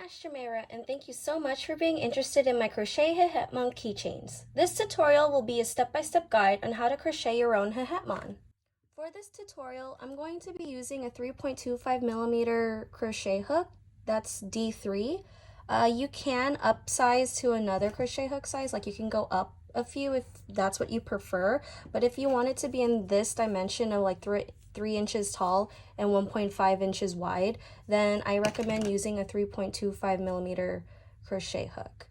Master Meira, and thank you so much for being interested in my Crochet Hehetmon keychains. This tutorial will be a step-by-step guide on how to crochet your own Hehetmon. For this tutorial, I'm going to be using a 3.25mm crochet hook, that's D3. You can upsize to another crochet hook size, like you can go up a few if that's what you prefer, but if you want it to be in this dimension of like 3 inches tall and 1.5 inches wide, then I recommend using a 3.25mm crochet hook.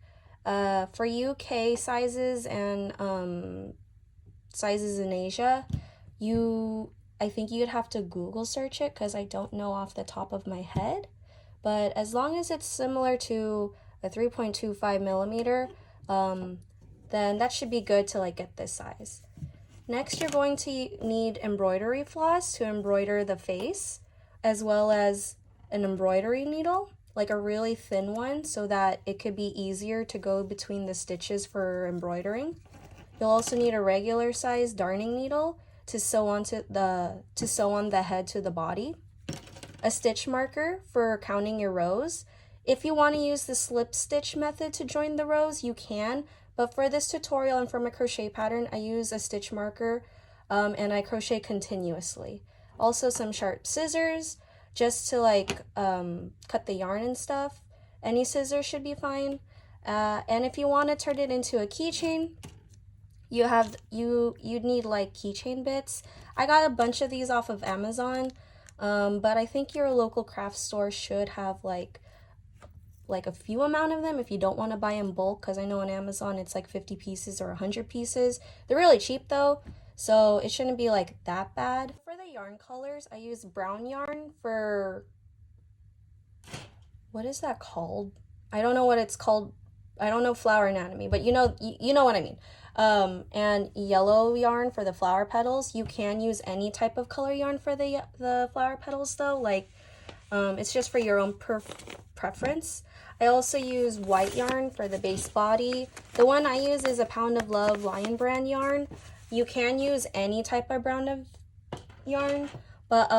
For UK sizes and sizes in Asia, I think you'd have to Google search it because I don't know off the top of my head, but as long as it's similar to a 3.25mm, then that should be good to like get this size. Next, you're going to need embroidery floss to embroider the face, as well as an embroidery needle, like a really thin one, so that it could be easier to go between the stitches for embroidering. You'll also need a regular size darning needle to sew on the head to the body, a stitch marker for counting your rows. If you want to use the slip stitch method to join the rows, you can, but for this tutorial and for my crochet pattern, I use a stitch marker and I crochet continuously. Also some sharp scissors just to like cut the yarn and stuff. Any scissors should be fine. And if you want to turn it into a keychain, you'd need like keychain bits. I got a bunch of these off of Amazon, but I think your local craft store should have like a few amount of them if you don't want to buy in bulk, because I know on Amazon it's like 50 pieces or 100 pieces. They're really cheap though, so it shouldn't be like that bad. For the yarn colors, I use brown yarn for, what is that called? I don't know what it's called. I don't know flower anatomy, but you know what I mean. And yellow yarn for the flower petals. You can use any type of color yarn for the flower petals though, like it's just for your own preference. I also use white yarn for the base body. The one I use is a Pound of Love Lion brand yarn. You can use any type of brand of yarn, but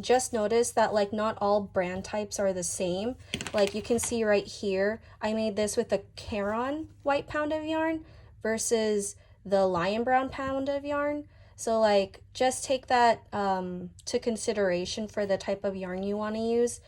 just notice that like not all brand types are the same. Like you can see right here, I made this with a Caron white pound of yarn versus the Lion brown pound of yarn. So like just take that to consideration for the type of yarn you want to use.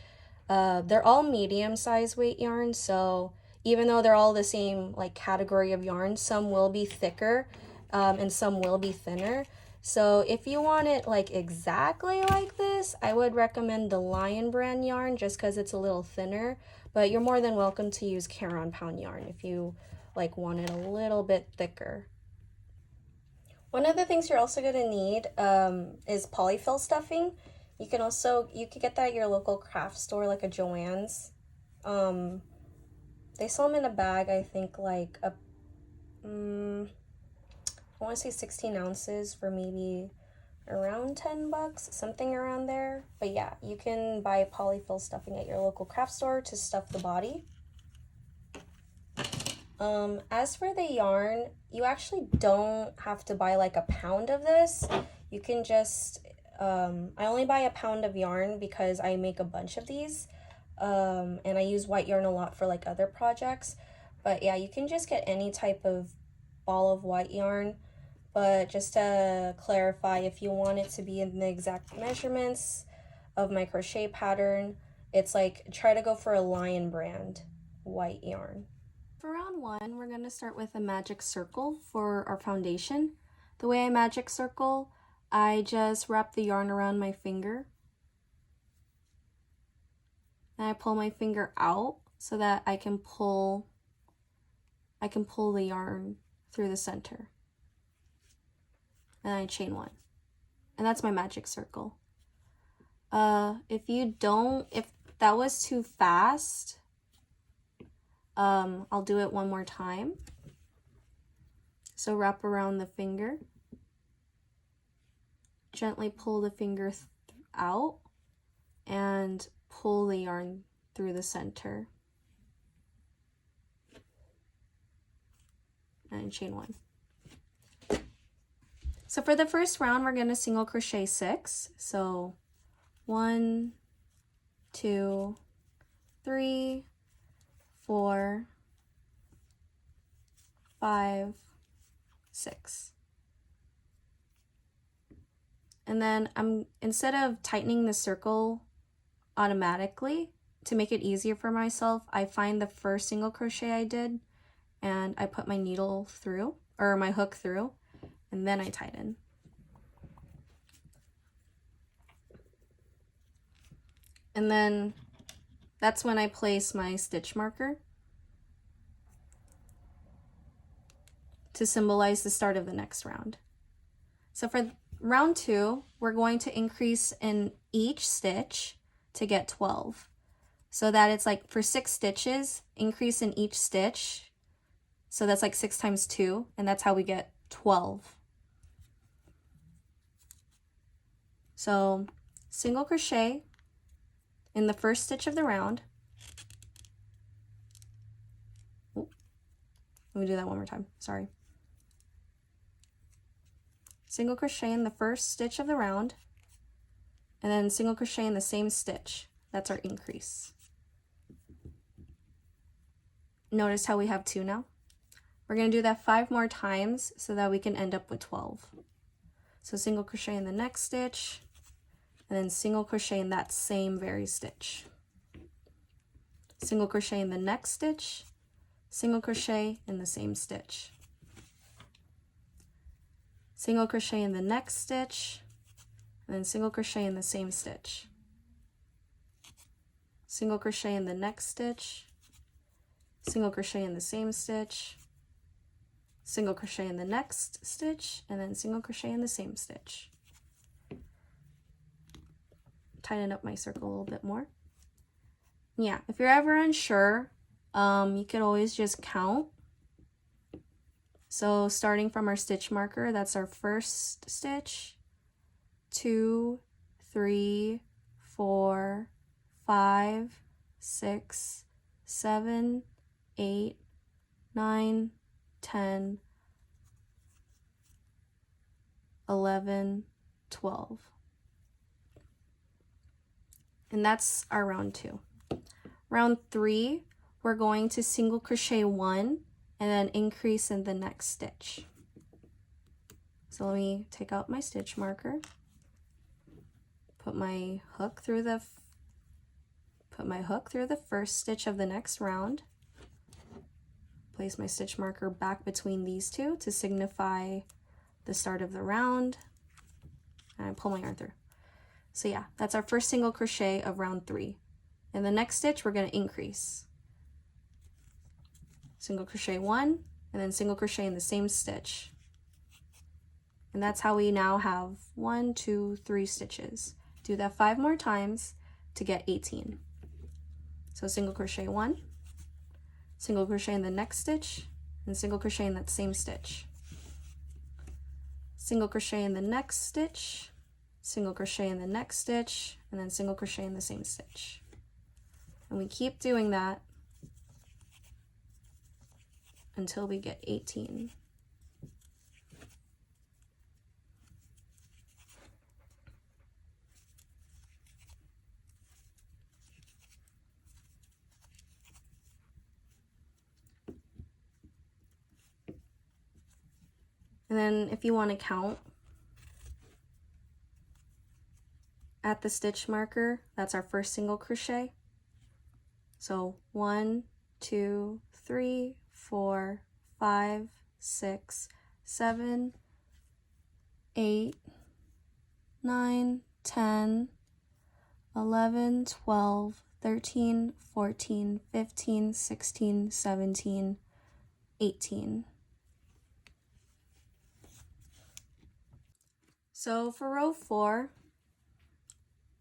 They're all medium size weight yarns, so even though they're all the same like category of yarn, some will be thicker and some will be thinner. So if you want it like exactly like this, I would recommend the Lion brand yarn just because it's a little thinner, but you're more than welcome to use Caron pound yarn if you like want it a little bit thicker. One of the things you're also going to need is polyfill stuffing. You could get that at your local craft store, like a Joann's. They sell them in a bag, I think like I want to say 16 ounces for maybe around 10 bucks, something around there. But yeah, you can buy polyfill stuffing at your local craft store to stuff the body. As for the yarn, you actually don't have to buy like a pound of this. You can just, I only buy a pound of yarn because I make a bunch of these, and I use white yarn a lot for like other projects. But yeah, you can just get any type of ball of white yarn, but just to clarify, if you want it to be in the exact measurements of my crochet pattern, it's like try to go for a Lion brand white yarn. For round 1, we're going to start with a magic circle for our foundation. The way I magic circle, I just wrap the yarn around my finger. And I pull my finger out so that I can pull the yarn through the center. And I chain 1. And that's my magic circle. If that was too fast, I'll do it one more time. So wrap around the finger. Gently pull the finger out and pull the yarn through the center. And chain 1. So for the first round, we're going to single crochet 6. So 1, 2, 3, 4, 5, 6. And then instead of tightening the circle automatically, to make it easier for myself, I find the first single crochet I did and I put my needle through, or my hook through, and then I tighten. And then that's when I place my stitch marker to symbolize the start of the next round. So for round 2, we're going to increase in each stitch to get 12. So that it's like for 6 stitches, increase in each stitch. So that's like 6 times 2, and that's how we get 12. So single crochet in the first stitch of the round. Ooh, let me do that one more time, sorry. Single crochet in the first stitch of the round, and then single crochet in the same stitch. That's our increase. Notice how we have 2 now? We're going to do that 5 more times so that we can end up with 12. So single crochet in the next stitch, and then single crochet in that same very stitch. Single crochet in the next stitch, single crochet in the same stitch. Single crochet in the next stitch, and then single crochet in the same stitch. Single crochet in the next stitch, single crochet in the same stitch, single crochet in the next stitch, and then single crochet in the same stitch. Tighten up my circle a little bit more. Yeah, if you're ever unsure, you could always just count. So starting from our stitch marker, that's our first stitch, 2, 3, 4, 5, 6, 7, 8, 9, 10, 11, 12. And that's our round 2. Round 3, we're going to single crochet 1 and then increase in the next stitch. So let me take out my stitch marker, put my hook through the first stitch of the next round, place my stitch marker back between these two to signify the start of the round, and I pull my yarn through. So yeah, that's our first single crochet of round 3. In the next stitch, we're going to increase. Single crochet 1, and then single crochet in the same stitch. And that's how we now have 1, 2, 3 stitches. Do that 5 more times to get 18. So single crochet 1, single crochet in the next stitch, and single crochet in that same stitch. Single crochet in the next stitch, single crochet in the next stitch, and then single crochet in the same stitch. And we keep doing that until we get 18. And then if you want to count at the stitch marker, that's our first single crochet. So 1, 2, 3, 4, 5, 6, 7, 8, 9, 10, 11, 12, 13, 14, 15, 16, 17, 18. So for row 4,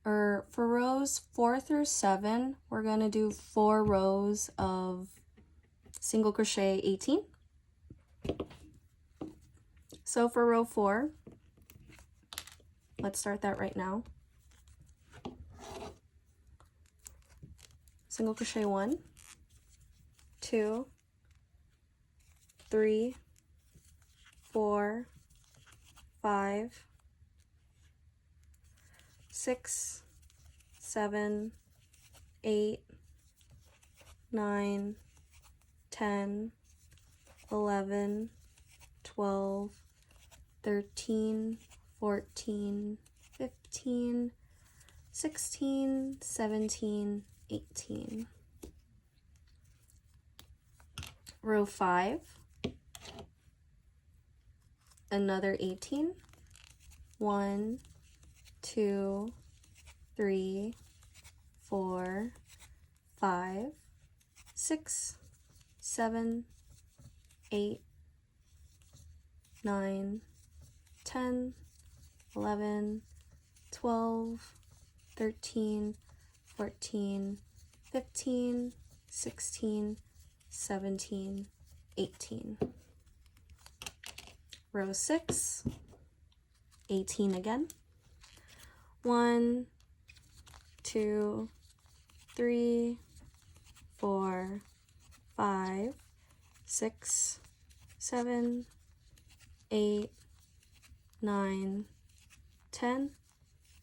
or for rows 4 through 7, we're going to do 4 rows of single crochet 18. So for row 4, let's start that right now. Single crochet 1, 2, 3, 4, 5, 6, 7, 8, 9, 10, 11, 12, 13, 14, 15, 16, 17, 18. Row 5, another 18. 1, 2, 3, 4, 5, 6, 7, 8, 9, 10, 11, 12, 13, 14, 15, 16, 17, 18. Row 6, 18 again. 1, 2, 3, 4, 5, 6, 7, 8, 9, 10,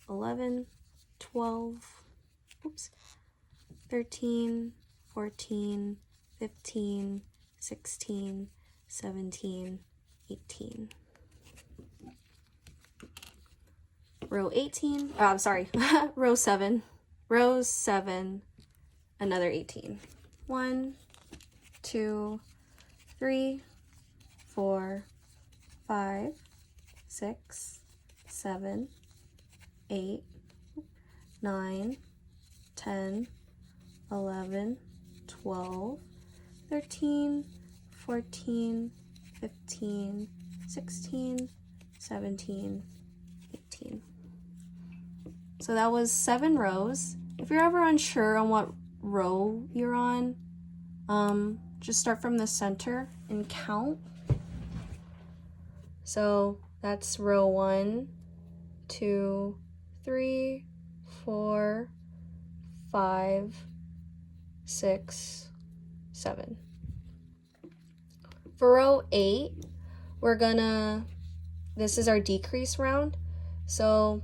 11, 12, 13, 14, 15, 16, 17, 18. Row 18, oh, I'm sorry, row 7, row 7, another 18. 1, 2, 3, 4, 5, 6, 7, 8, 9, 10, 11, 12, 13, 14, 15, 16, 17, 18. So that was 7 rows. If you're ever unsure on what row you're on, just start from the center and count. So that's row 1, 2, 3, 4, 5, 6, 7. For row 8, we're gonna, this is our decrease round. So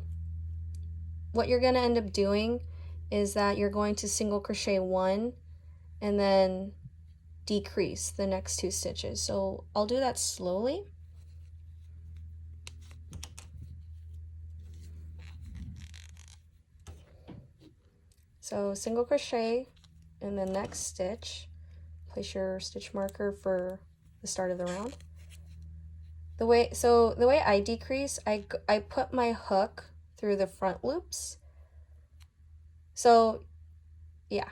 what you're gonna end up doing is that you're going to single crochet 1 and then decrease the next 2 stitches. So I'll do that slowly. So single crochet in the next stitch, place your stitch marker for the start of the round. The way I decrease, I put my hook through the front loops. So yeah,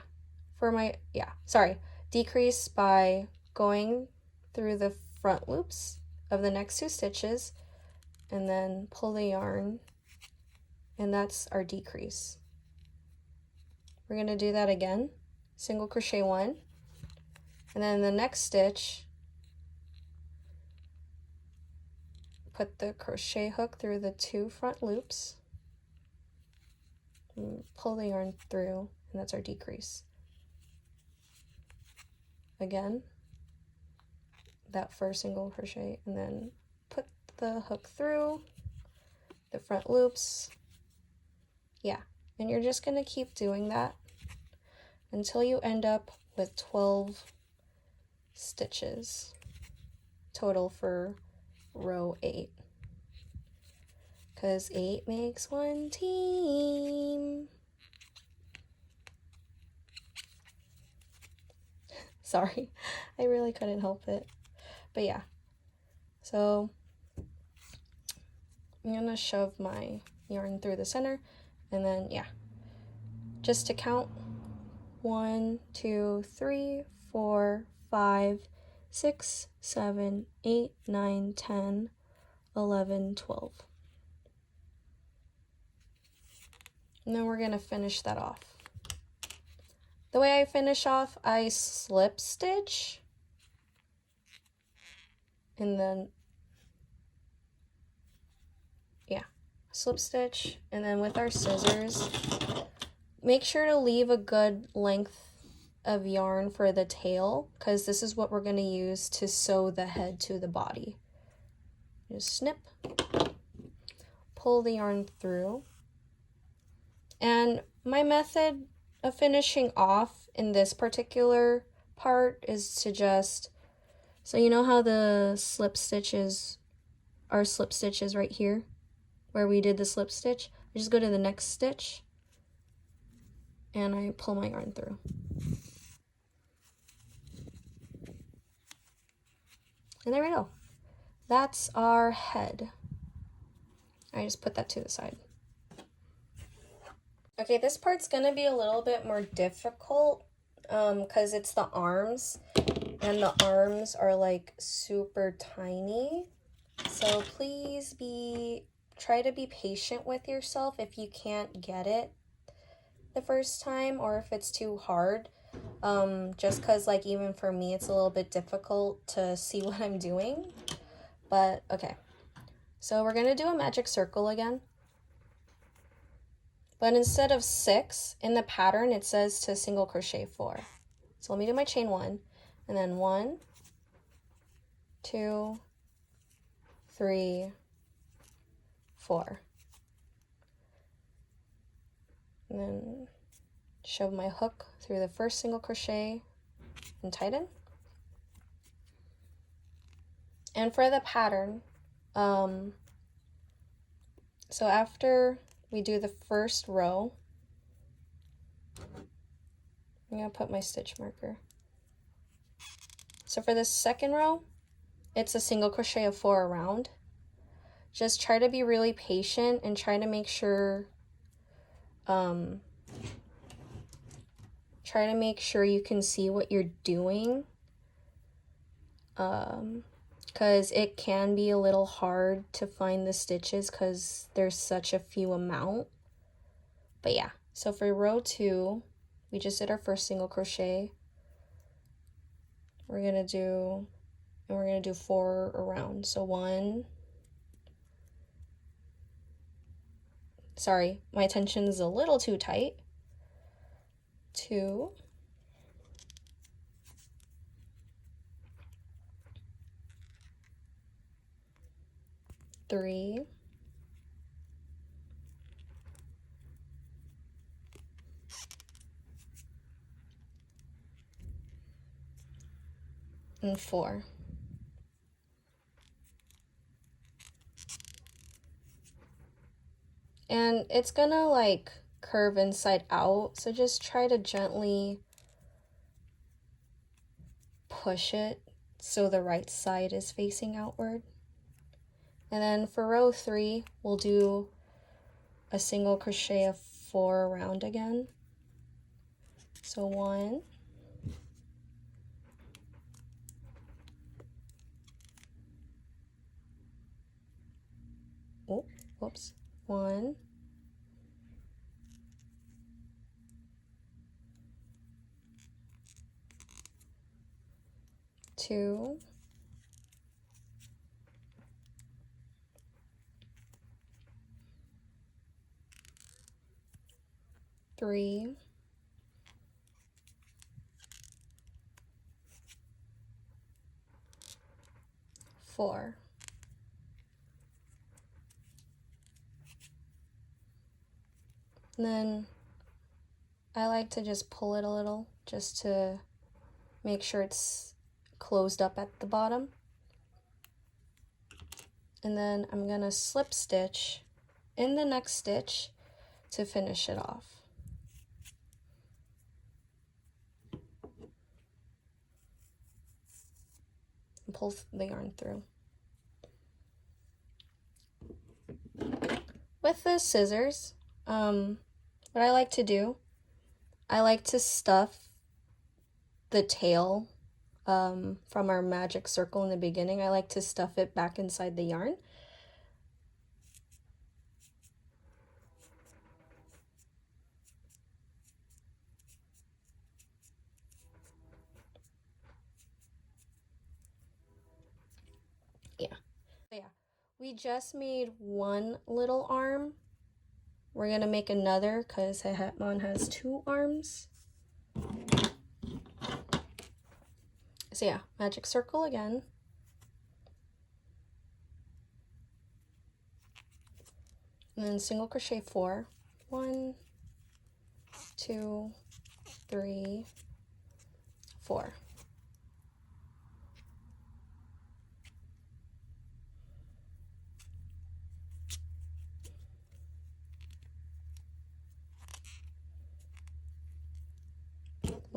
decrease by going through the front loops of the next 2 stitches and then pull the yarn, and that's our decrease. We're going to do that again. Single crochet 1, and then in the next stitch, put the crochet hook through the 2 front loops, and pull the yarn through, and that's our decrease. Again, that first single crochet, and then put the hook through the front loops. Yeah, and you're just going to keep doing that until you end up with 12 stitches total for row 8, because 8 makes 1 team. Sorry, I really couldn't help it. But yeah, so I'm gonna shove my yarn through the center, and then yeah, just to count: 1, 2, 3, 4, 5, 6, 7, 8, 9, 10, 11, 12. And then we're gonna finish that off. The way I finish off, I slip stitch, and then yeah, slip stitch, and then with our scissors, make sure to leave a good length of yarn for the tail, because this is what we're going to use to sew the head to the body. Just snip, pull the yarn through. And my method of finishing off in this particular part is to just, so you know how the slip stitches are slip stitches right here where we did the slip stitch? I just go to the next stitch and I pull my yarn through. And there we go. That's our head. I just put that to the side. Okay, this part's gonna be a little bit more difficult because it's the arms, and the arms are like super tiny. So please try to be patient with yourself if you can't get it the first time or if it's too hard. Just because like even for me it's a little bit difficult to see what I'm doing. But okay, so we're gonna do a magic circle again, but instead of 6 in the pattern it says to single crochet 4. So let me do my chain 1 and then 1, 2, 3, 4, and then shove my hook through the first single crochet and tighten. And for the pattern, so after we do the first row, I'm gonna put my stitch marker. So for the second row, it's a single crochet of 4 around. Just try to be really patient and try to make sure you can see what you're doing, because it can be a little hard to find the stitches because there's such a few amount. But yeah, so for row 2, we just did our first single crochet. We're gonna do 4 around. So 1, sorry, my tension is a little too tight. 2, 3, 4. And it's gonna like curve inside out, so just try to gently push it so the right side is facing outward. And then for row 3, we'll do a single crochet of 4 around again. So 1, 1, 2, 3, 4. And then I like to just pull it a little just to make sure it's closed up at the bottom. And then I'm gonna slip stitch in the next stitch to finish it off. And pull the yarn through. With the scissors, what I like to do, I like to stuff the tail from our magic circle in the beginning. I like to stuff it back inside the yarn. Yeah, we just made one little arm. We're gonna make another because Hehetmon has 2 arms. So yeah, magic circle again. And then single crochet 4. 1, 2, 3, 4.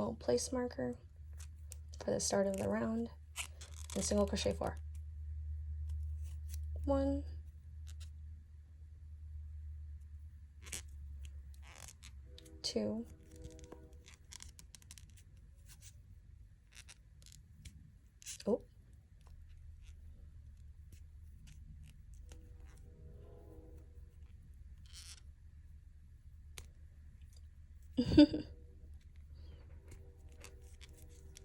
well, place marker for the start of the round, and single crochet 4. 1, 2,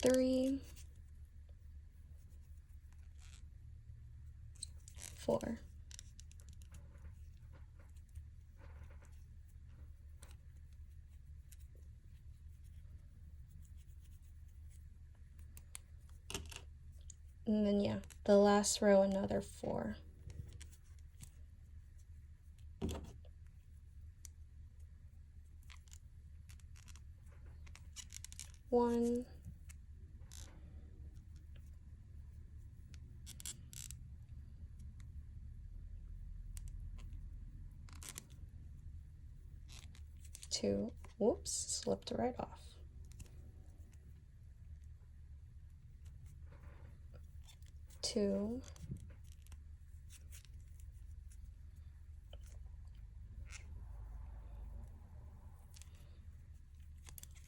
3, 4. And then, yeah, the last row, another 4. 1, 2, whoops, slipped right off. 2,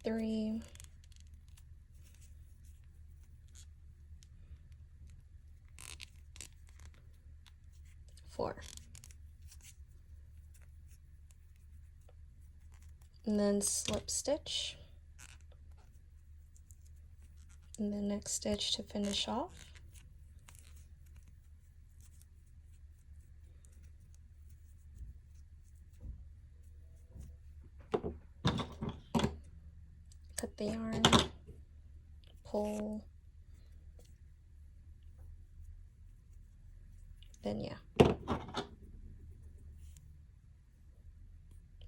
3, 4. And then slip stitch in the next stitch to finish off. Cut the yarn, pull, then yeah,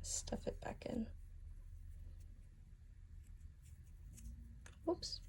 stuff it back in. Whoops.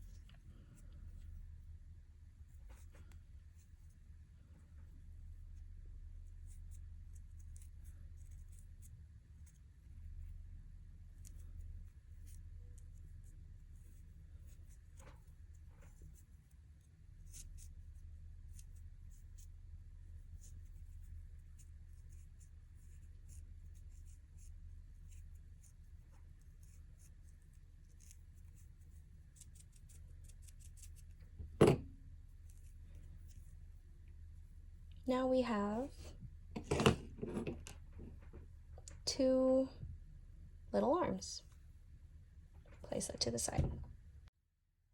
Now we have 2 little arms. Place that to the side.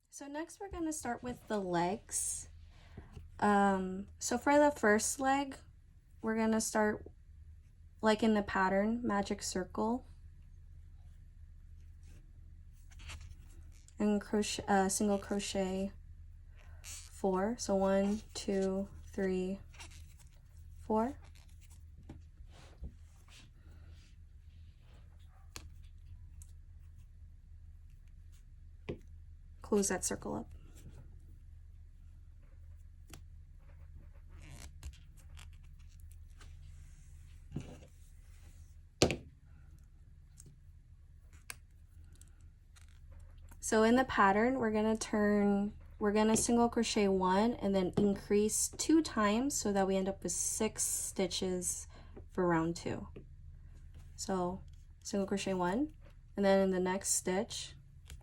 So next we're going to start with the legs. So for the first leg, we're going to start like in the pattern, magic circle, and crochet, single crochet 4. So 1, 2, 3, 4. Close that circle up. So in the pattern, we're going to single crochet 1 and then increase 2 times so that we end up with 6 stitches for round 2. So single crochet 1, and then in the next stitch,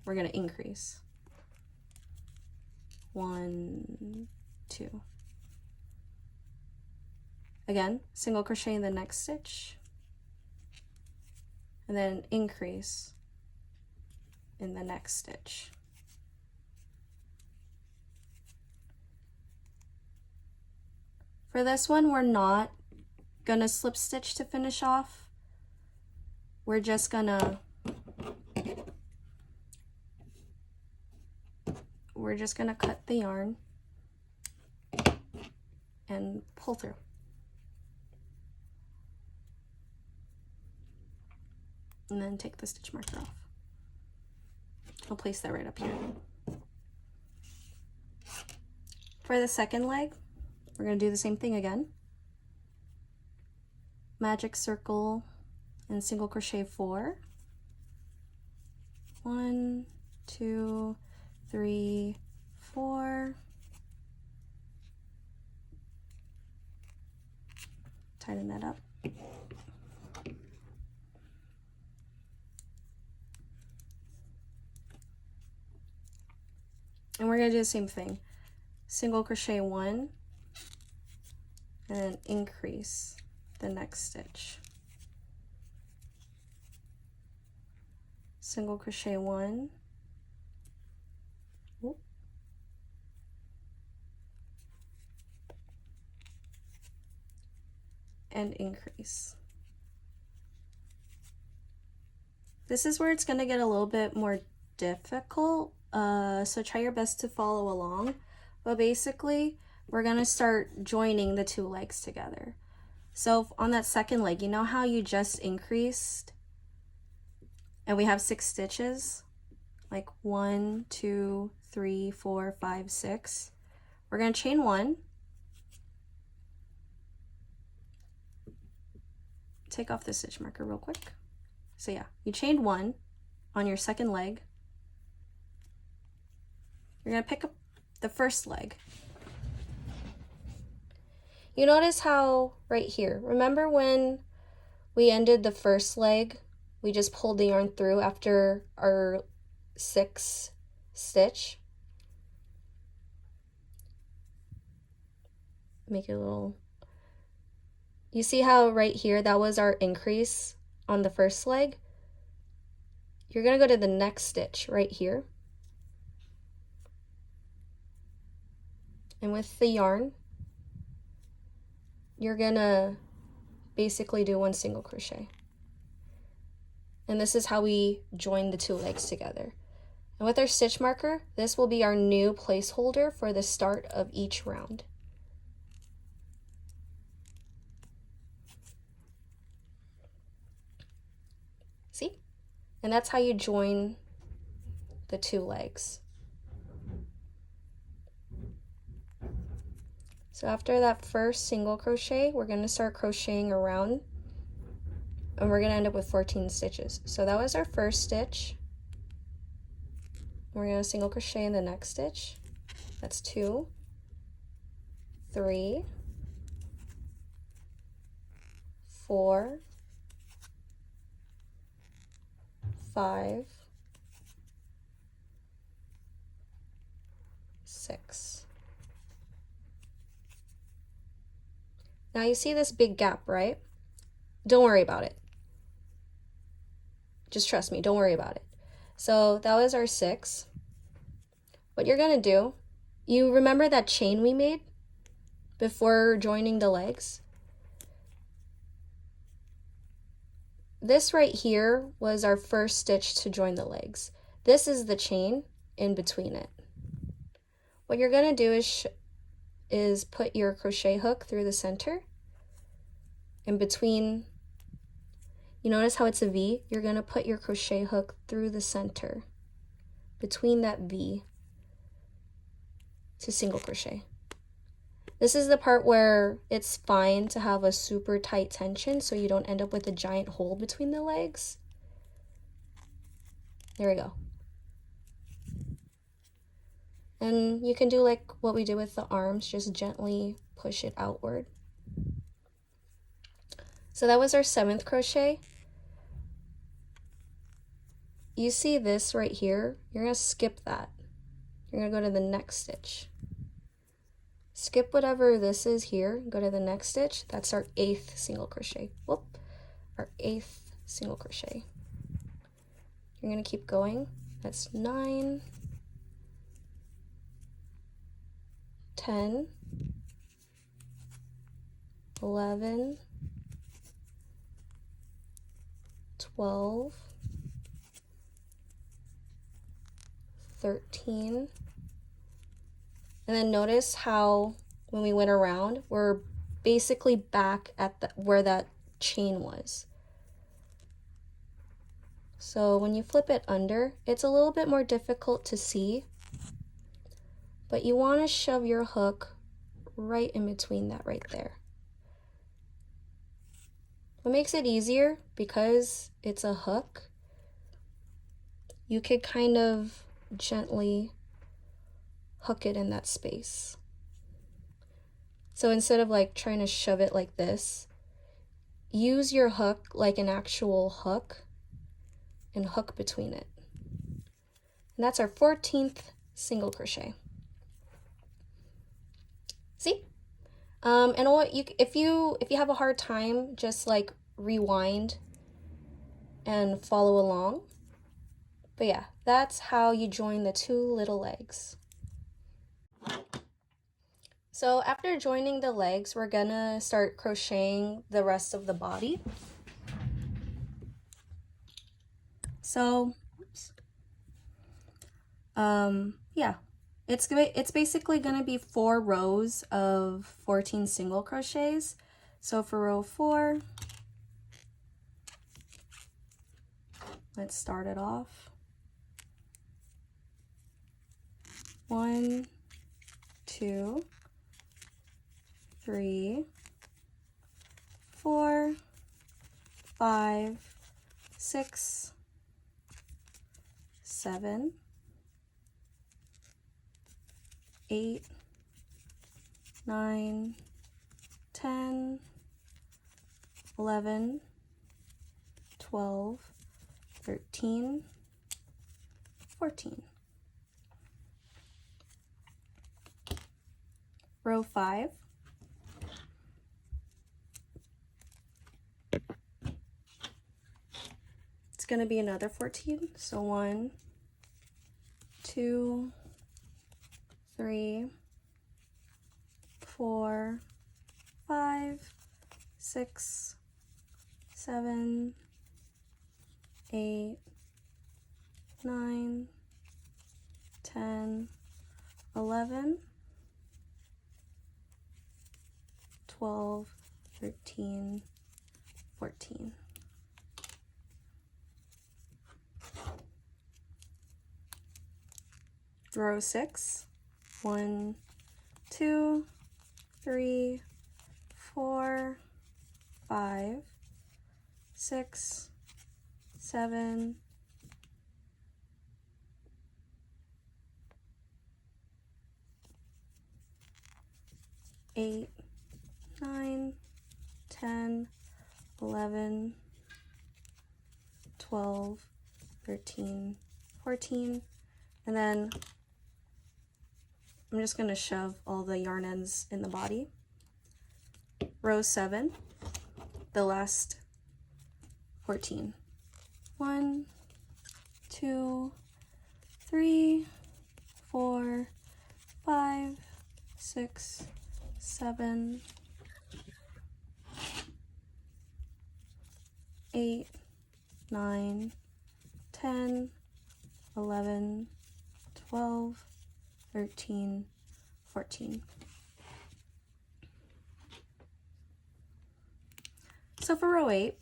we're going to increase. 1, 2. Again, single crochet in the next stitch, and then increase in the next stitch. For this one, we're not gonna slip stitch to finish off. We're just gonna cut the yarn and pull through. And then take the stitch marker off. I'll place that right up here. For the second leg, we're going to do the same thing again. Magic circle and single crochet 4. 1, 2, 3, 4. Tighten that up. And we're going to do the same thing. Single crochet 1 and then increase the next stitch. Single crochet 1. Whoop. And increase. This is where it's going to get a little bit more difficult, so try your best to follow along. But basically, we're going to start joining the two legs together. So on that second leg, you know how you just increased and we have 6 stitches? Like 1, 2, 3, 4, 5, 6. We're going to chain 1. Take off the stitch marker real quick. So yeah, you chained 1 on your second leg. You're going to pick up the first leg. You notice how right here, remember when we ended the first leg, we just pulled the yarn through after our 6th stitch? Make it a little... You see how right here, that was our increase on the first leg? You're going to go to the next stitch right here. And with the yarn, you're going to basically do 1 single crochet. And this is how we join the two legs together. And with our stitch marker, this will be our new placeholder for the start of each round. See? And that's how you join the two legs. So after that first single crochet, we're going to start crocheting around, and we're going to end up with 14 stitches. So that was our first stitch. We're going to single crochet in the next stitch. That's 2, 3, 4, 5, 6. Now you see this big gap, right? Don't worry about it. Just trust me, don't worry about it. So that was our 6. What you're gonna do, you remember that chain we made before joining the legs? This right here was our first stitch to join the legs. This is the chain in between it. What you're gonna do is put your crochet hook through the center. In between, you notice how it's a V? You're going to put your crochet hook through the center, between that V, to single crochet. This is the part where it's fine to have a super tight tension so you don't end up with a giant hole between the legs. There we go. And you can do like what we did with the arms, just gently push it outward. So that was our 7th crochet. You see this right here? You're going to skip that. You're going to go to the next stitch. Skip whatever this is here, go to the next stitch. That's our 8th single crochet. Whoop, our 8th single crochet. You're going to keep going. That's 9, 10, 11, 12, 13, and then notice how when we went around, we're basically back at where that chain was. So when you flip it under, it's a little bit more difficult to see, but you want to shove your hook right in between that right there. What makes it easier, because it's a hook, you could kind of gently hook it in that space. So instead of like trying to shove it like this, use your hook like an actual hook and hook between it. And that's our 14th single crochet. See? And what if you have a hard time, just like rewind and follow along. But yeah, that's how you join the two little legs. So after joining the legs, we're gonna start crocheting the rest of the body. So, yeah, it's basically gonna be 4 rows of 14 single crochets. So for row 4, let's start it off. 1, 2, 3, 4, 5, 6, 7, 8, 9, 10, 11, 12, 13, 14. Row 5. It's going to be another 14. So 1, 2, 3, 4, 5, 6, 7, 8, 9, 10, 11, 12, 13, 14. Row 6. 1, 2, 3, 4, 5, 6, 7, 8, 9, 10, 11, 12, 13, 14, and then I'm just going to shove all the yarn ends in the body. Row 7, the last 14. 1, 2, 3, 4, 5, 6, 7, 8, 9, 10, 11, 12, 13, 14. So for row 8,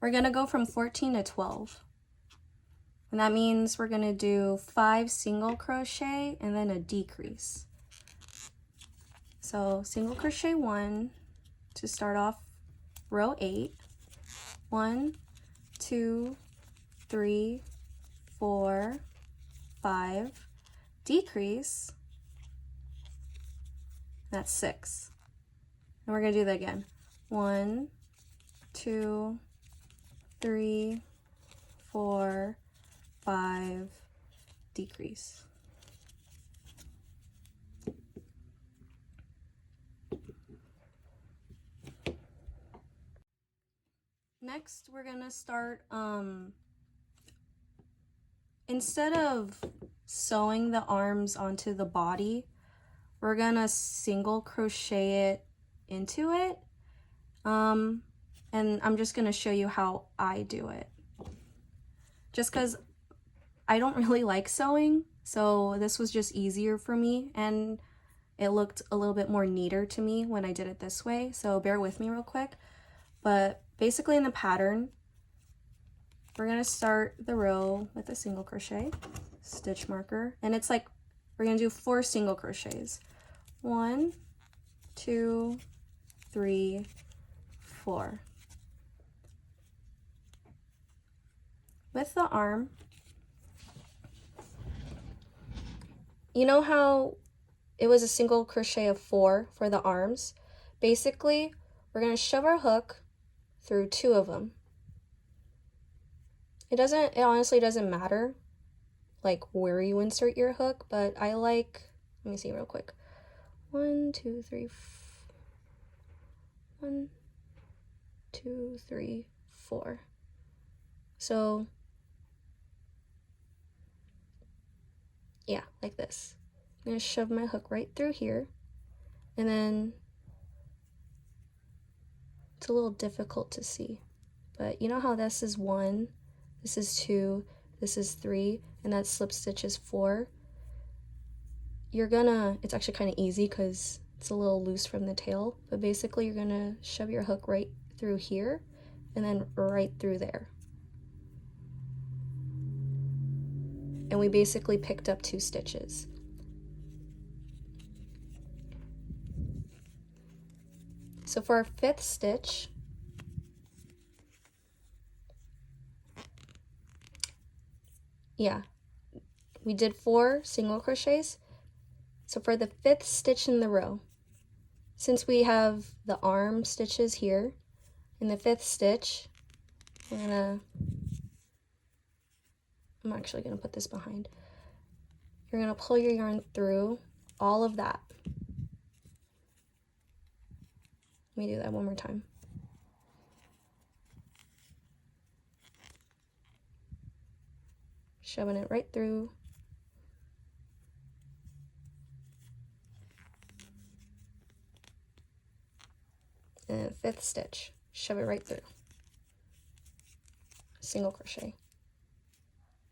we're going to go from 14 to 12. And that means we're going to do 5 single crochet and then a decrease. So single crochet 1 to start off row 8. 1, 2, 3, 4, 5, decrease, that's 6. And we're going to do that again. 1, 2, 3, 4, 5, decrease. Next, we're going to start, instead of sewing the arms onto the body, we're going to single crochet it into it. And I'm just going to show you how I do it. Just because I don't really like sewing, so this was just easier for me, and it looked a little bit more neater to me when I did it this way, so bear with me real quick. But basically in the pattern, we're going to start the row with a single crochet, stitch marker, and it's like we're going to do 4 single crochets. 1, 2, 3, 4. With the arm, you know how it was a single crochet of 4 for the arms? Basically, we're going to shove our hook through 2 of them. It honestly doesn't matter like where you insert your hook, but I like, let me see real quick. 1, 2, 3, 1, 2, 3, 4. So yeah, like this. I'm going to shove my hook right through here, and then it's a little difficult to see, but you know how this is 1, this is 2, this is 3, and that slip stitch is 4? It's actually kind of easy because it's a little loose from the tail, but basically you're gonna shove your hook right through here and then right through there. And we basically picked up 2 stitches. So for our 5th stitch, yeah, we did 4 single crochets. So for the 5th stitch in the row, since we have the arm stitches here, in the 5th stitch, I'm actually gonna put this behind. You're gonna pull your yarn through all of that. Let me do that one more time. Shoving it right through. And then 5th stitch, shove it right through. Single crochet.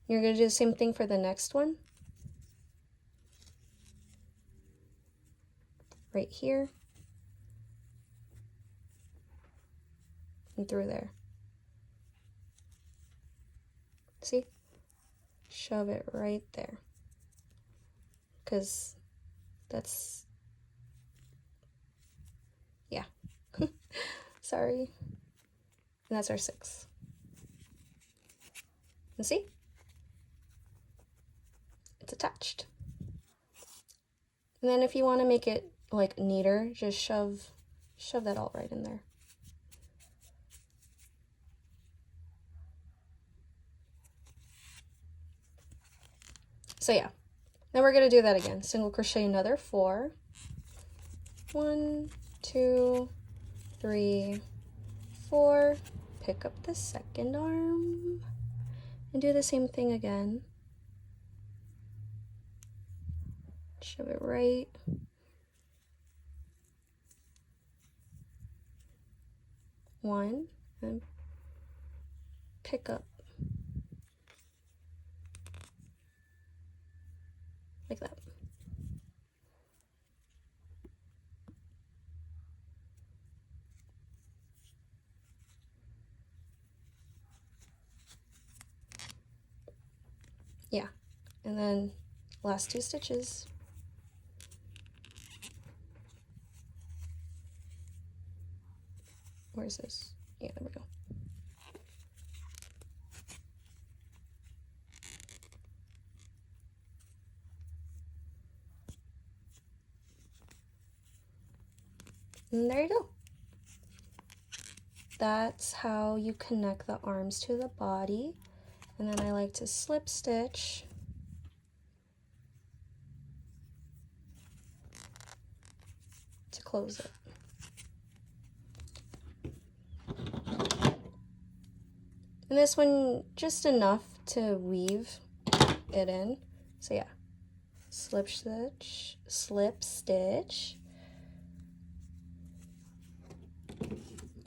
You're going to do the same thing for the next one. Right here. And through there. See? Shove it right there. Because that's, yeah. Sorry. And that's our 6. And see? It's attached. And then if you want to make it like neater, just shove that all right in there. So yeah, then we're going to do that again. Single crochet another 4. 1, 2, 3, 4. Pick up the second arm and do the same thing again. Shove it right. One, and pick up. Like that. Yeah, and then last 2 stitches. Where's this? Yeah, there we go. And there you go. That's how you connect the arms to the body. And then I like to slip stitch to close it. And this one, just enough to weave it in. So yeah, slip stitch,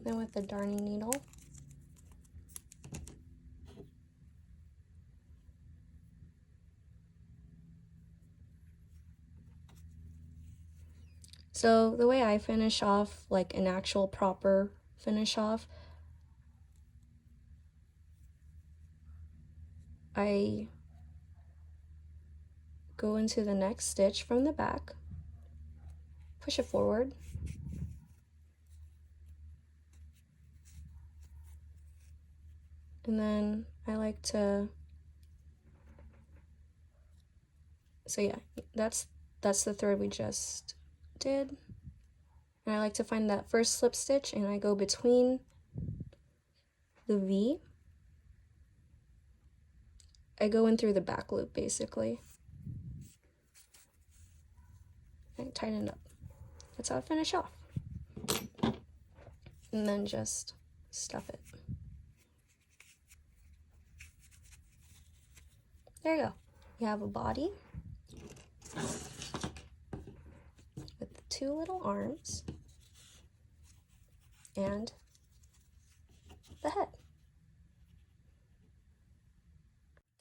then with the darning needle, so the way I finish off, like an actual proper finish off, I go into the next stitch from the back, push it forward, and then I like to so yeah, that's the thread we just did. And I like to find that first slip stitch, and I go between the V. I go in through the back loop basically. And tighten it up. That's how I finish off. And then just stuff it. There you go. You have a body with 2 little arms and the head.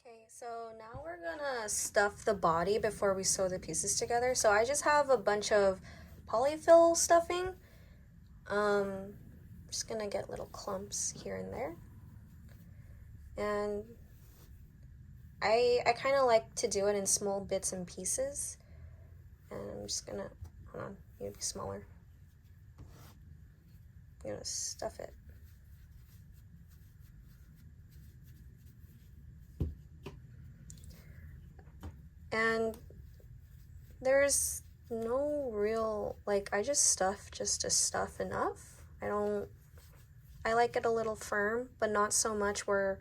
Okay, so now we're gonna stuff the body before we sew the pieces together. So I just have a bunch of polyfill stuffing. I'm just gonna get little clumps here and there. And I kind of like to do it in small bits and pieces. And I'm just gonna, hold on, you need to be smaller. I'm gonna stuff it. And there's no real, like, I just stuff just to stuff enough. I like it a little firm, but not so much where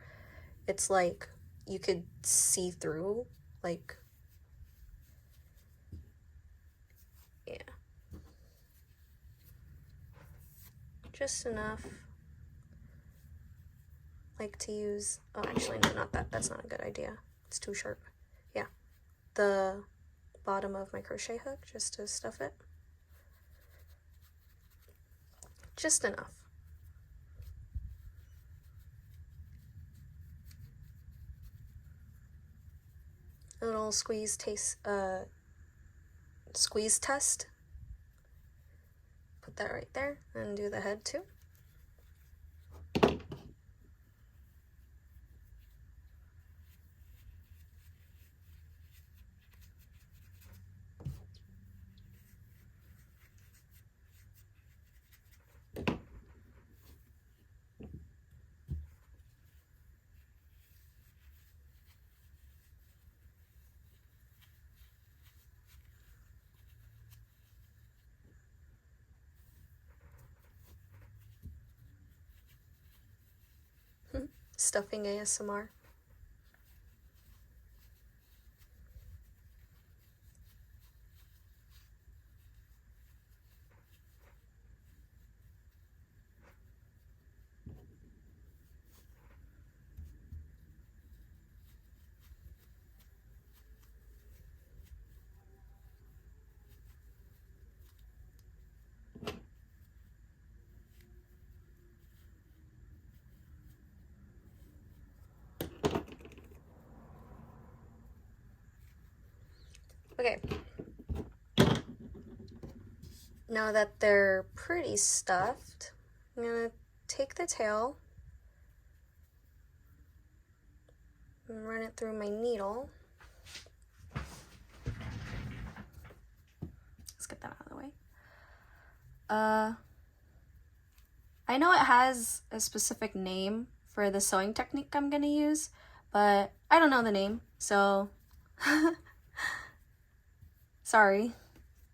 it's like you could see through, like, yeah. Just enough. Like to use, oh, actually, no, not that. That's not a good idea. It's too sharp. Yeah. The bottom of my crochet hook just to stuff it. Just enough. A little squeeze test. Put that right there and do the head too. Stuffing ASMR. Okay, now that they're pretty stuffed, I'm gonna take the tail and run it through my needle. Let's get that out of the way. I know it has a specific name for the sewing technique I'm gonna use, but I don't know the name, so sorry.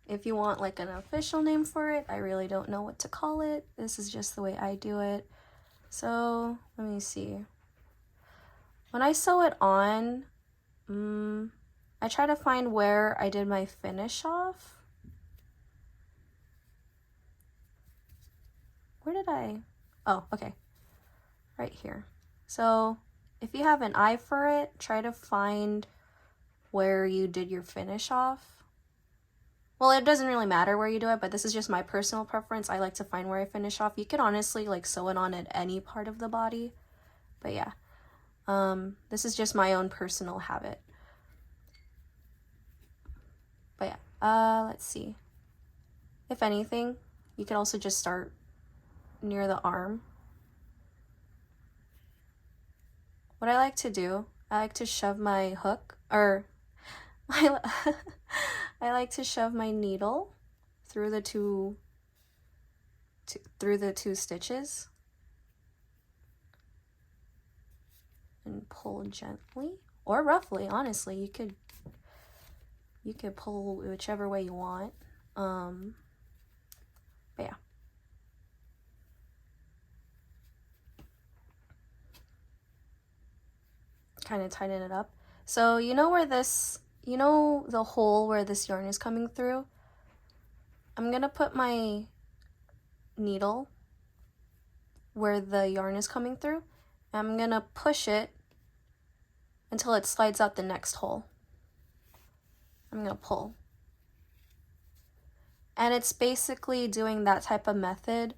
If you want like an official name for it, I really don't know what to call it. This is just the way I do it. So let me see. When I sew it on, I try to find where I did my finish off. Where did I? Oh, okay. Right here. So if you have an eye for it, try to find where you did your finish off. Well, it doesn't really matter where you do it, but this is just my personal preference. I like to find where I finish off. You could honestly like sew it on at any part of the body, but yeah. This is just my own personal habit. But yeah, let's see. If anything, you could also just start near the arm. What I like to do, I like to shove my hook, or I like to shove my needle through the two stitches and pull gently or roughly. Honestly, you could You could pull whichever way you want. But yeah. Kind of tighten it up. So you know where this, you know the hole where this yarn is coming through? I'm gonna put my needle where the yarn is coming through. I'm gonna push it until it slides out the next hole. I'm gonna pull. And it's basically doing that type of method,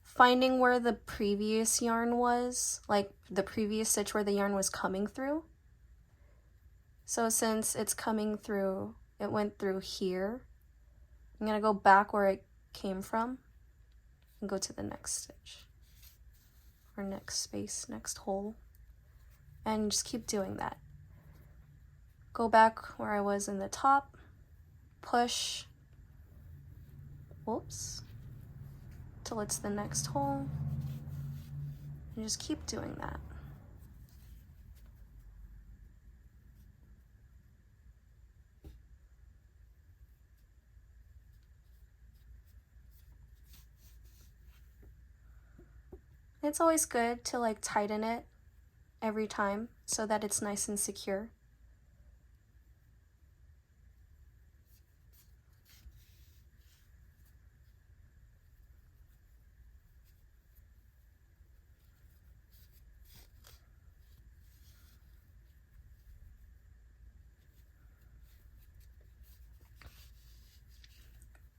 finding where the previous yarn was, like the previous stitch where the yarn was coming through. So since it's coming through, it went through here, I'm gonna go back where it came from and go to the next stitch, or next space, next hole, and just keep doing that. Go back where I was in the top, push, whoops, till it's the next hole, and just keep doing that. It's always good to like tighten it every time so that it's nice and secure.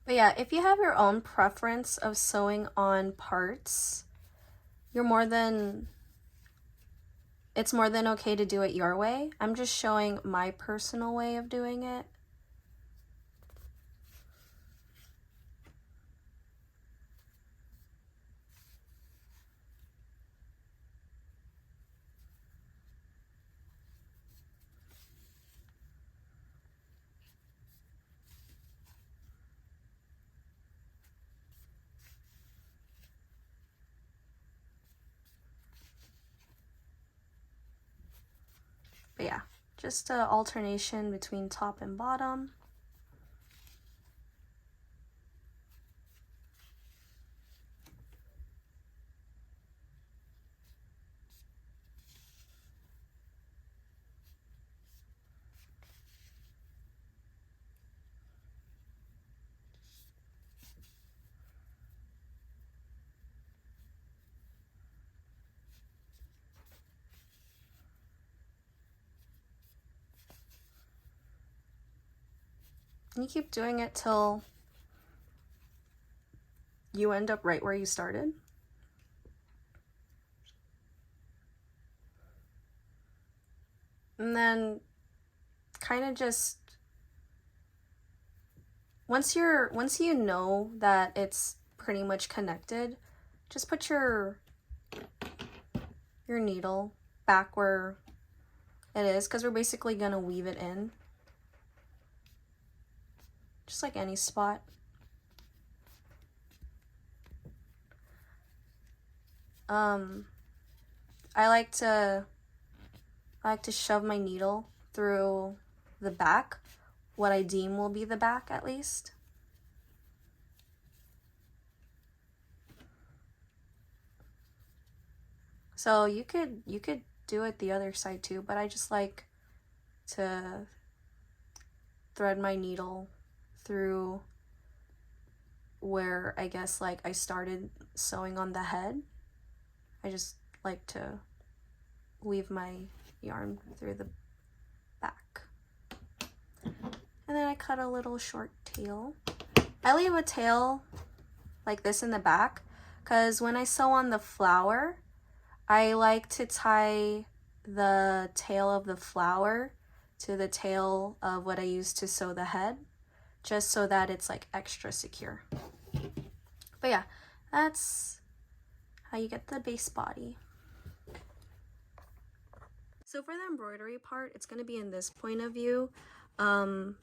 But yeah, if you have your own preference of sewing on parts, it's more than okay to do it your way. I'm just showing my personal way of doing it. But yeah, just an alternation between top and bottom. And you keep doing it till you end up right where you started. And then kind of just, once you know that it's pretty much connected, just put your needle back where it is, because we're basically gonna weave it in, just like any spot. I like to shove my needle through the back, what I deem will be the back at least. So you could do it the other side too, but I just like to thread my needle through where I guess like I started sewing on the head. I just like to weave my yarn through the back. And then I cut a little short tail. I leave a tail like this in the back because when I sew on the flower, I like to tie the tail of the flower to the tail of what I use to sew the head, just so that it's like extra secure. But yeah, that's how you get the base body. So for the embroidery part, it's going to be in this point of view.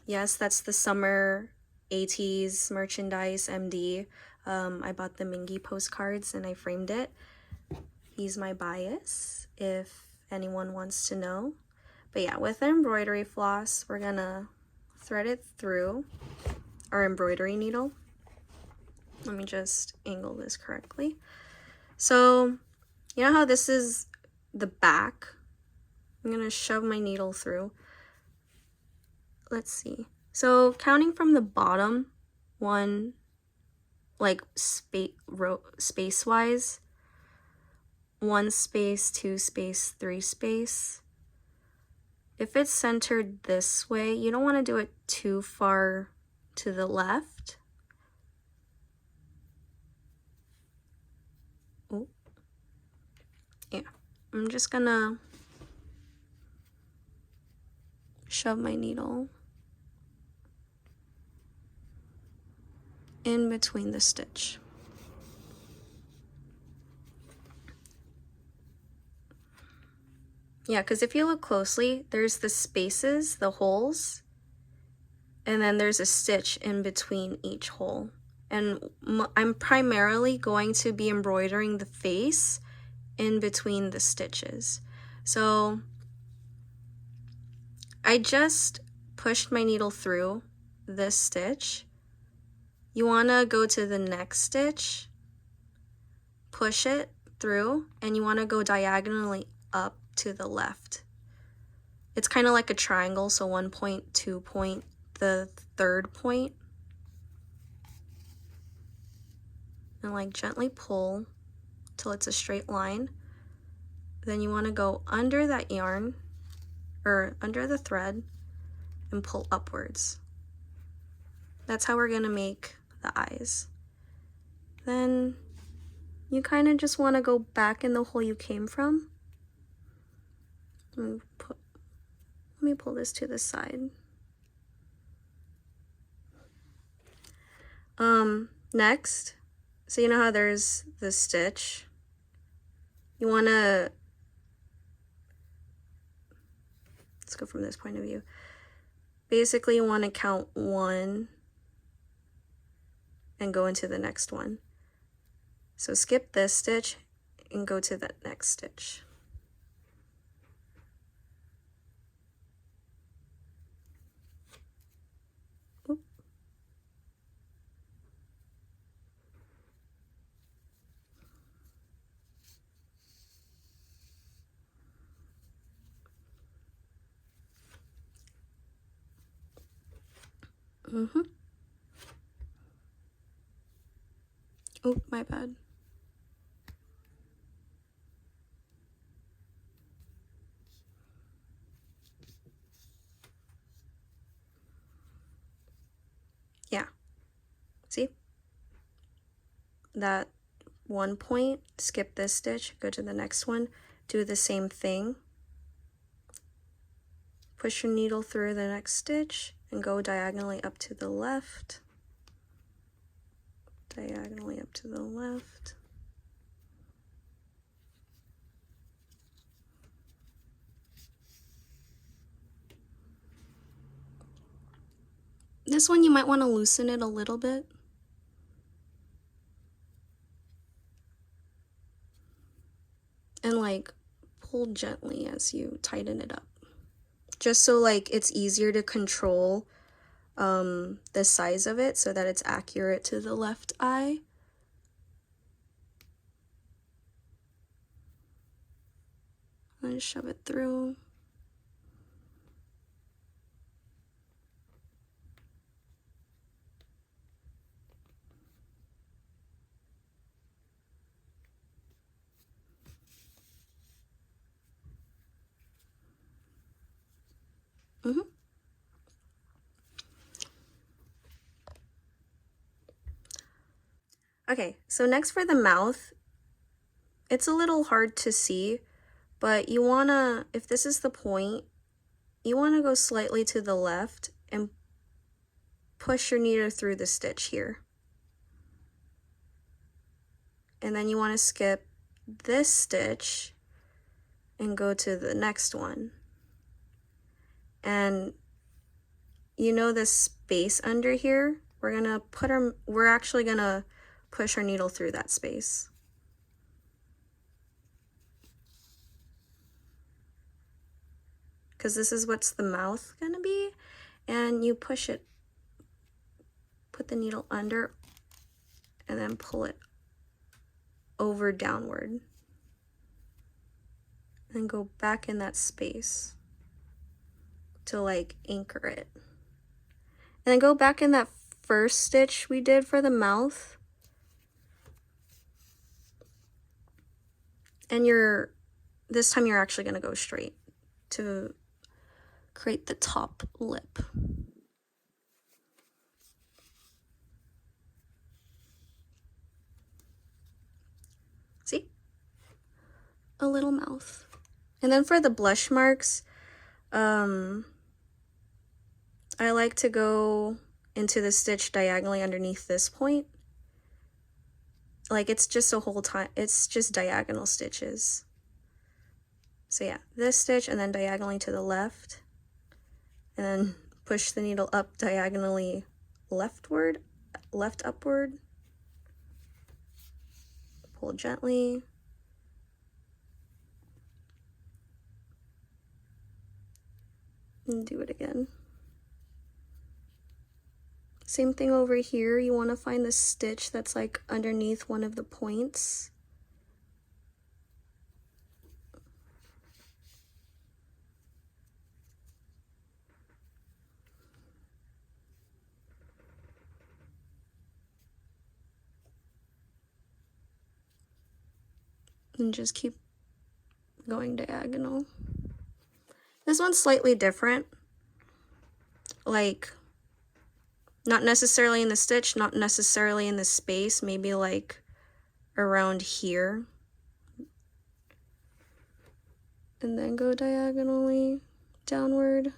Yes, that's the summer 80s merchandise MD. I bought the Mingy postcards and I framed it. He's my bias, if anyone wants to know. But yeah, with the embroidery floss, we're gonna thread it through our embroidery needle. Let me just angle this correctly. So you know how this is the back? I'm gonna shove my needle through. Let's see. So counting from the bottom, one, like space-wise, 1 space, 2 space, 3 space. If it's centered this way, you don't want to do it too far to the left. Oh, yeah. I'm just gonna shove my needle in between the stitch. Yeah, because if you look closely, there's the spaces, the holes, and then there's a stitch in between each hole. And I'm primarily going to be embroidering the face in between the stitches. So I just pushed my needle through this stitch. You want to go to the next stitch, push it through, and you want to go diagonally up to the left. It's kind of like a triangle, so 1 point, 2 point, the third point, and like gently pull till it's a straight line. Then you want to go under that yarn, or under the thread, and pull upwards. That's how we're gonna make the eyes. Then you kind of just want to go back in the hole you came from. Let me pull this to the side. Next, so you know how there's the stitch? You want to, let's go from this point of view. Basically, you want to count 1 and go into the next one. So skip this stitch and go to that next stitch. Oop. Oh, my bad. Yeah. See? That 1 point, skip this stitch, go to the next one, do the same thing. Push your needle through the next stitch and go diagonally up to the left. Diagonally up to the left. This one you might want to loosen it a little bit. And like pull gently as you tighten it up. Just so like it's easier to control the size of it so that it's accurate to the left eye. I'm gonna shove it through. Okay, so next for the mouth, it's a little hard to see, but you wanna, if this is the point, you wanna go slightly to the left and push your needle through the stitch here. And then you wanna skip this stitch and go to the next one. And you know this space under here, we're actually gonna push our needle through that space. Because this is what's the mouth gonna be. and you push it, put the needle under, and then pull it over downward. And go back in that space to like anchor it. And then go back in that first stitch we did for the mouth. And this time you're actually gonna go straight to create the top lip. See? A little mouth. And then for the blush marks, I like to go into the stitch diagonally underneath this point. Like it's just it's just diagonal stitches. So yeah, this stitch and then diagonally to the left, and then push the needle up diagonally left upward, pull gently, and do it again. Same thing over here. You want to find the stitch that's like underneath one of the points. And just keep going diagonal. This one's slightly different. Like, not necessarily in the stitch, not necessarily in the space, maybe like around here. And then go diagonally downward,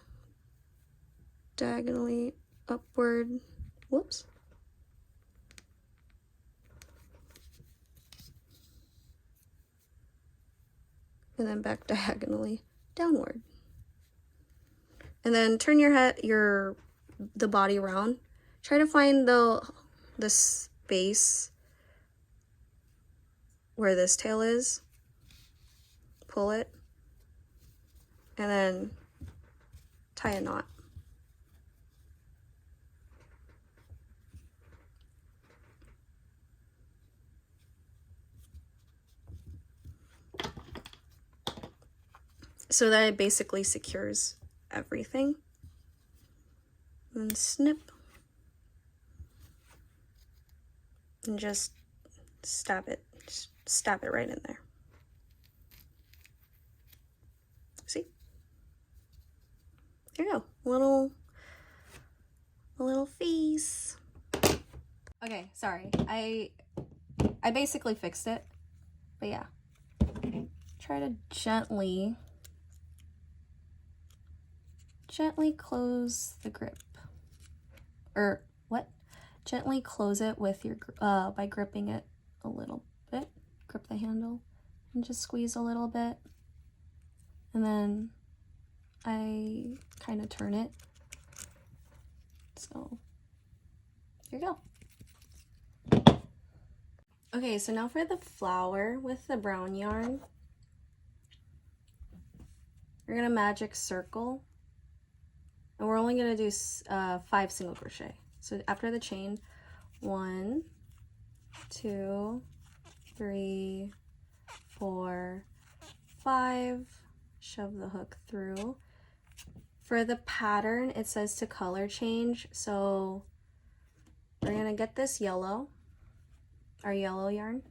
diagonally upward. Whoops. And then back diagonally downward. And then turn your head, the body around. Try to find the space where this tail is. Pull it. And then tie a knot. So that it basically secures everything. And snip. And just stab it right in there. See? There you go. A little face. Okay, sorry. I basically fixed it. But yeah. Try to gently close the grip. Or what? Gently close it with your by gripping it a little bit. Grip the handle and just squeeze a little bit. And then I kind of turn it. So here you go. Okay, so now for the flower with the brown yarn. You're gonna magic circle. And we're only gonna do 5 single crochet. So after the chain, 1, 2, 3, 4, 5. Shove the hook through. For the pattern, it says to color change. So we're gonna get this yellow, our yellow yarn.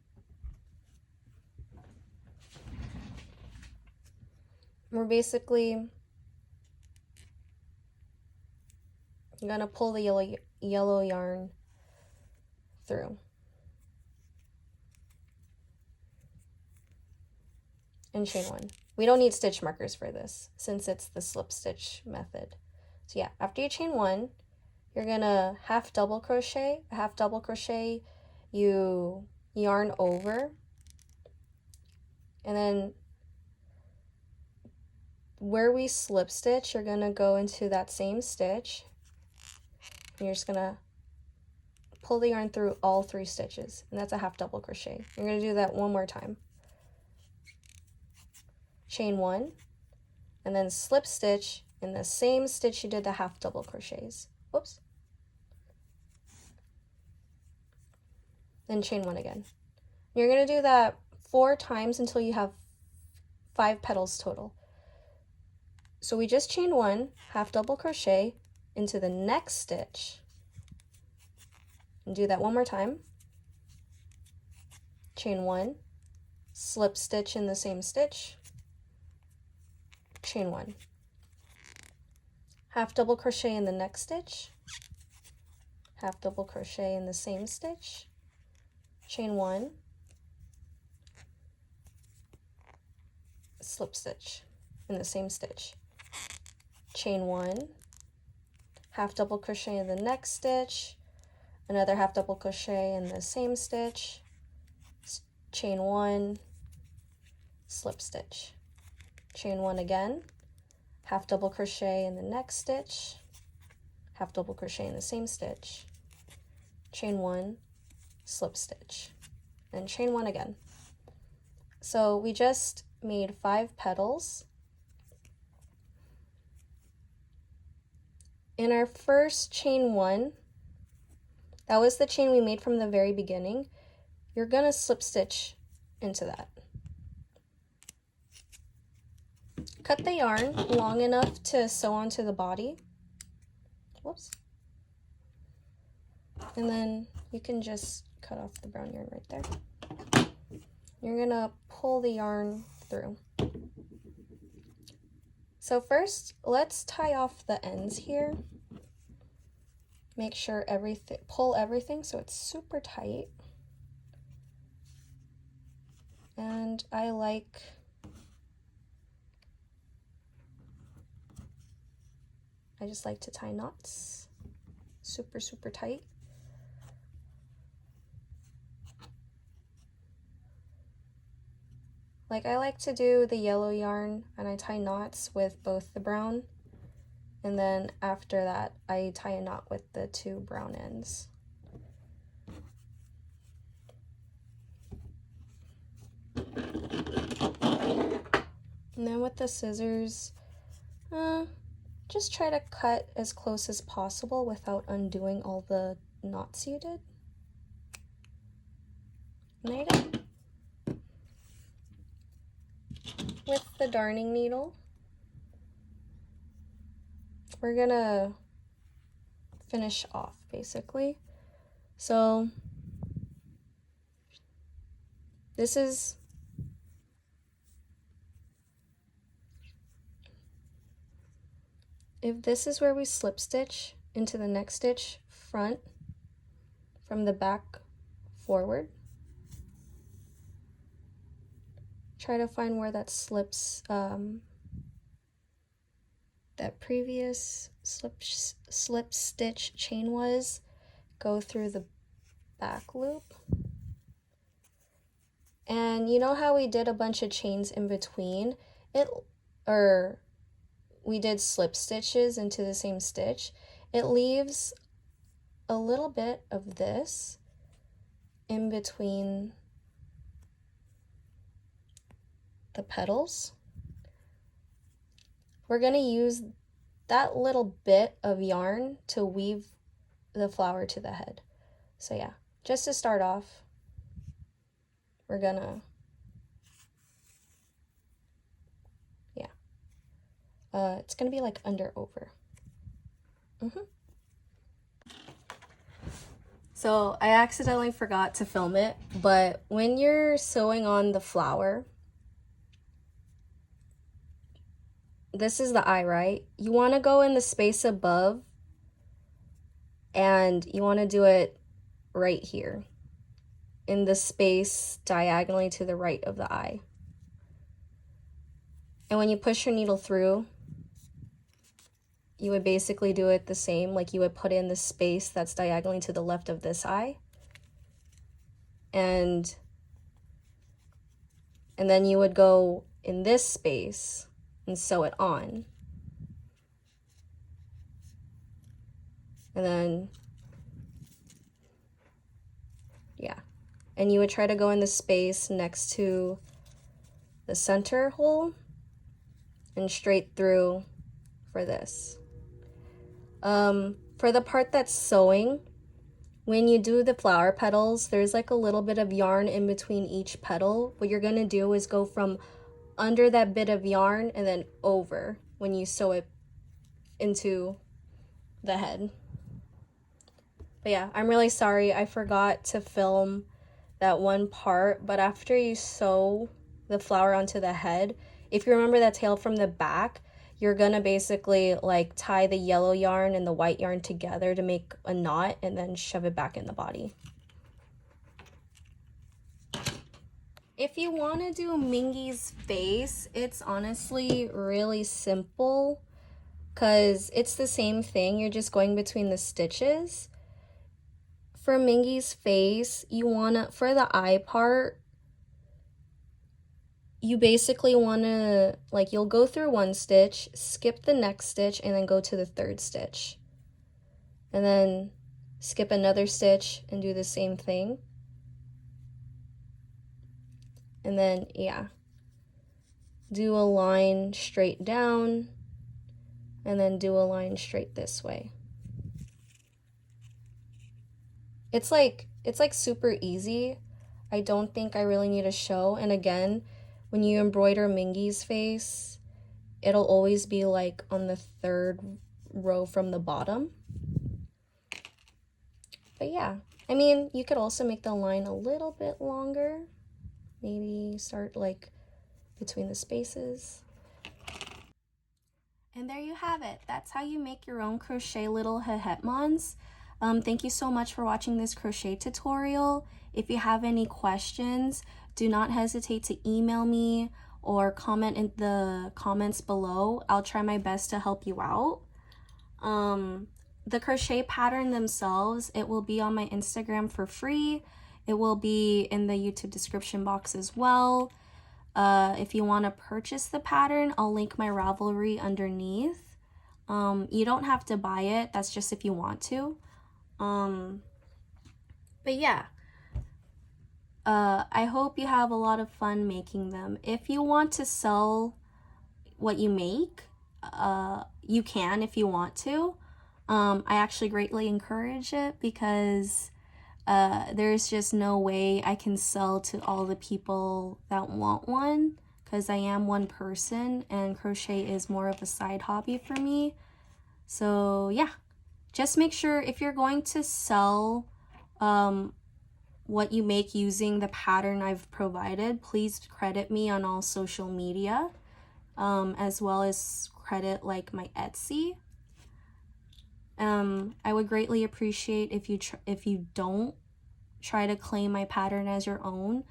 We're basically gonna pull the yellow yarn through. And chain 1. We don't need stitch markers for this since it's the slip stitch method. So yeah, after you chain 1, you're gonna half double crochet, you yarn over, and then where we slip stitch, you're gonna go into that same stitch. And you're just gonna pull the yarn through all 3 stitches, and that's a half double crochet. You're gonna do that one more time. Chain 1, and then slip stitch in the same stitch you did the half double crochets. Whoops. Then chain 1 again. You're going to do that 4 times until you have 5 petals total. So we just chained 1, half double crochet into the next stitch, and do that one more time. Chain 1, slip stitch in the same stitch, chain 1, half double crochet in the next stitch, half double crochet in the same stitch, chain 1, slip stitch in the same stitch, chain 1, half double crochet in the next stitch, another half double crochet in the same stitch, chain 1, slip stitch, chain 1 again, half double crochet in the next stitch, half double crochet in the same stitch, chain 1, slip stitch, and chain 1 again. So we just made 5 petals. In our first chain 1, that was the chain we made from the very beginning, you're gonna slip stitch into that. Cut the yarn long enough to sew onto the body. Whoops. And then you can just cut off the brown yarn right there. You're gonna pull the yarn through. So first, let's tie off the ends here. Make sure pull everything so it's super tight. And I just like to tie knots super, super tight. Like I like to do the yellow yarn and I tie knots with both the brown, and then after that I tie a knot with the 2 brown ends. And then with the scissors, just try to cut as close as possible without undoing all the knots you did. And there you go. With the darning needle, we're gonna finish off basically. So this is where we slip stitch into the next stitch front from the back forward. Try to find where that slips, that previous slip stitch chain was. Go through the back loop. And you know how we did a bunch of chains in between? We did slip stitches into the same stitch. It leaves a little bit of this in between the petals. We're going to use that little bit of yarn to weave the flower to the head. So yeah, just to start off, we're gonna, it's gonna be like under over. So I accidentally forgot to film it, but when you're sewing on the flower, this is the eye, right? You want to go in the space above, and you want to do it right here in the space diagonally to the right of the eye. And when you push your needle through, you would basically do it the same, like you would put in the space that's diagonally to the left of this eye, and then you would go in this space and sew it on. And then, yeah. And you would try to go in the space next to the center hole and straight through for this. For the part that's sewing, when you do the flower petals, there's like a little bit of yarn in between each petal. What you're gonna do is go from under that bit of yarn and then over when you sew it into the head. But yeah, I'm really sorry I forgot to film that one part, but after you sew the flower onto the head, if you remember that tail from the back, you're gonna basically like tie the yellow yarn and the white yarn together to make a knot and then shove it back in the body. If you want to do Mingy's face, it's honestly really simple because it's the same thing. You're just going between the stitches. For Mingy's face, you want to, for the eye part, you basically want to, like, you'll go through one stitch, skip the next stitch, and then go to the third stitch. And then skip another stitch and do the same thing. And then, yeah, do a line straight down, and then do a line straight this way. It's like super easy. I don't think I really need a show. And again, when you embroider Mingy's face, it'll always be like on the third row from the bottom. But yeah, I mean, you could also make the line a little bit longer. Maybe start like between the spaces. And there you have it. That's how you make your own crochet little Hehetmons. Thank you so much for watching this crochet tutorial. If you have any questions, do not hesitate to email me or comment in the comments below. I'll try my best to help you out. The crochet pattern themselves, it will be on my Instagram for free. It will be in the YouTube description box as well. If you want to purchase the pattern, I'll link my Ravelry underneath. You don't have to buy it. That's just if you want to. But yeah, I hope you have a lot of fun making them. If you want to sell what you make, you can if you want to. I actually greatly encourage it because there's just no way I can sell to all the people that want one because I am one person and crochet is more of a side hobby for me. So yeah, just make sure if you're going to sell what you make using the pattern I've provided, please credit me on all social media, as well as credit like my Etsy. I would greatly appreciate if you don't try to claim my pattern as your own,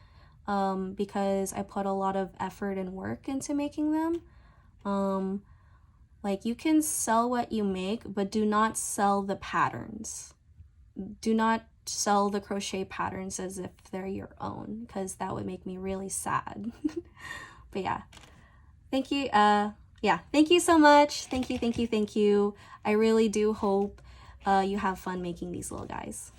because I put a lot of effort and work into making them. Like, you can sell what you make, but do not sell the patterns. Do not sell the crochet patterns as if they're your own, because that would make me really sad. But yeah, thank you. Yeah, thank you so much. Thank you. I really do hope you have fun making these little guys.